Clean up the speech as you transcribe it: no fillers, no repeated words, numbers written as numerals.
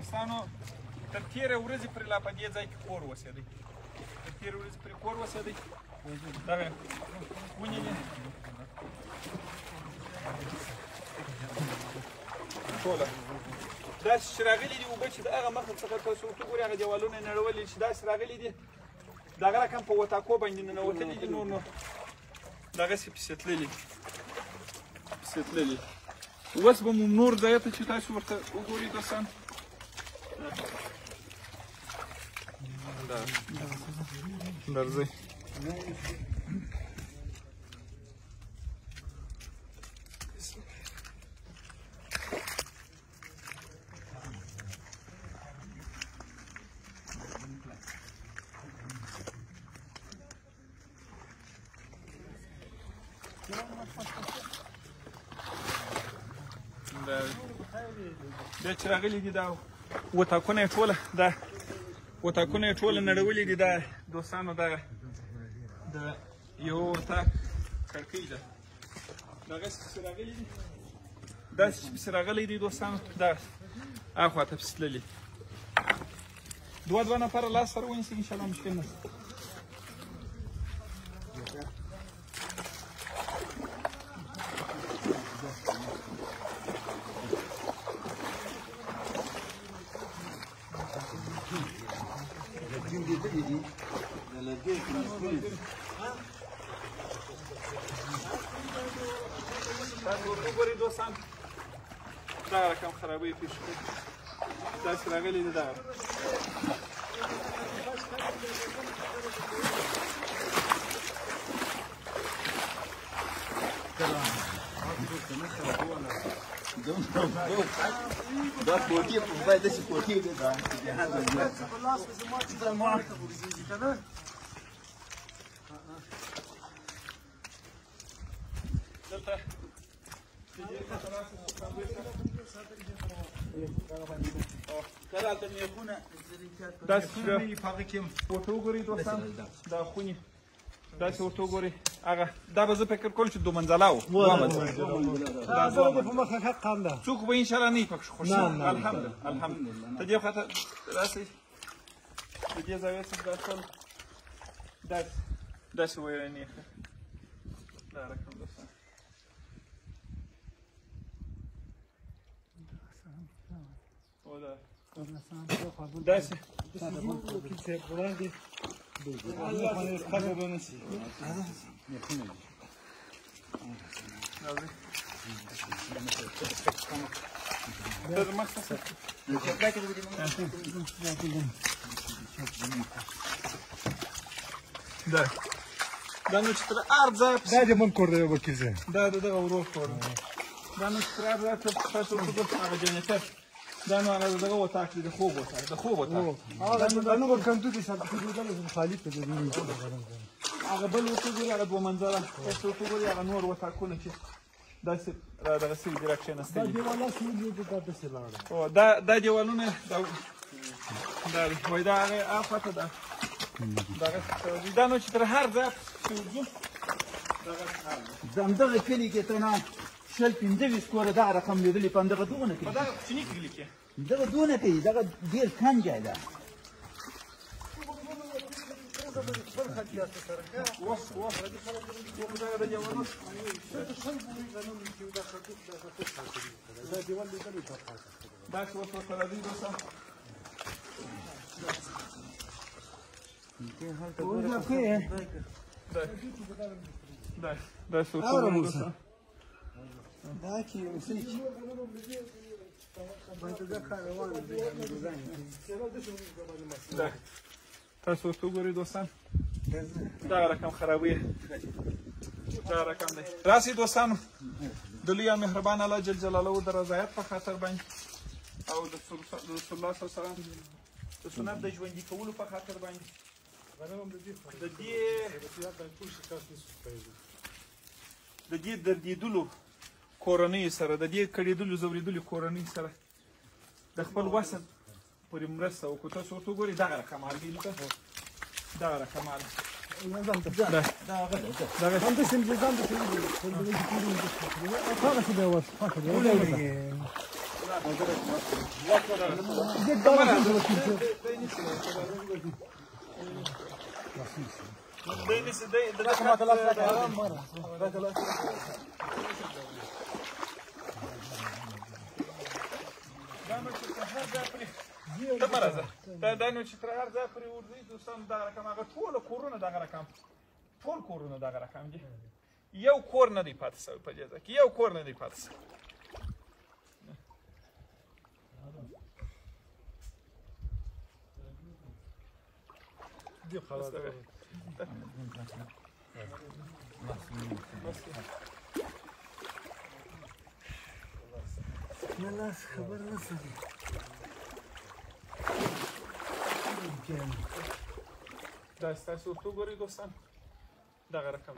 دوستانو تر تېرې ورځې پرې لا په دې ځای کې کور اوسېدی. تر تېرې ورځې پرې کور اوسېدی. دغه ونې دي ټوله داسې چې راغلي دي اوبه چې د هغه مخ څخه تاسو ورته ګورئ هغه دیوالونه یې نړولي چې داسې راغلي دي د هغه رقم په وتاکو باندې ننوتلي دي نور نو دغسې پسې تللي اوس به مو نور ځایه ته چې تاسو ورته وګورئ دوستان درځئ بیا چې راغلي دي دا وتاکونه یې ټوله نړولي دي دا دوستانو دغه د یو وتاک کړکۍ ده دغسې پسې راغلي دي داسې چې پسې راغلی دی دوستانو دا اخوا ته پسې تللي دوه نفره لاس سره ونیسئ انشاءالله مشکل نشته تاسو ورته وګورئ دوستان دغه رقم خرابۍ پېښ کړي داسې راغلي دي دغه دا کوټې په باید داسې کوټې وي دا دلته داسې ورته وګورئ دوستان دا خونې داسې ورته وګورئ هغه دا به زه فکر کوم چې دوه منزله و څوک به انشاءالله نه وي پکښې خوښ الحمدلله ته دې خواته راسئ د دې زاویې څخه دا ټول داسې ویرانې دا رقم دوستان داسې دا نو چې تر هر ځای دا د من کور دی وکیل صاحب دا د دغه ورور کور دی دا نو چې تر هر ځای تاسو ورته هغه جنریټر دا نو هغه دغه وتاک دی د خوب وتاک دا نو کندو دي ساتل کېدل خالی په دې هغه بل ورته ګوري هغه دوه منزله تاسو ورته ګوري هغه نور وتاکونه چې داسې دغه سوي دي راکښېناستلي دا دیواله سوي دي دا داسې لاړه دا دیوالونه وایي دا هغې اخوا ته ده دا نو چې تر هر ځای پسې وځو همدغه کلي کې ته نه شل پنځه ویشت کوره دغه رقم لیدلي په همدغه دونه په دغه کوچني کلي کې دغه دونه کوي دغه ډېر کم ځای ده داسې اوس ورته راځئ دوستان داسې ورته وګورئ دوستان تاسو ورته وګورئ دوستان دغه رقم خرابوي دغه رقم دی راسئ دوستانو د لوی او مهربان الله جل جلاله د رضایت په خاطر باندې او د رسول الله صلی الله علیه وسلم د سنت د ژوندي کولو په خاطر باندې د دې دردېدلو کورنۍ سره د دې کړېدلو ځورېدلو کورنۍ سره د خپل وسط پورې مرسته وکړو تاسو ورته وګورئ دغه رقم عربي لیکه دغه رقم دا نو چې تر هر ځای پورې ورځي دوستان دغه رقم هغه ټول کورونه دغه رقم ټول کورونه دغه رقم دي یو کور نه دی پاتې شوی په دې ځای کې یو کور نه دی پاتې شوی دي خلاص نه لاس خبر نه سړي دا ستاسو ورته وګورئ دوستان دغه رقم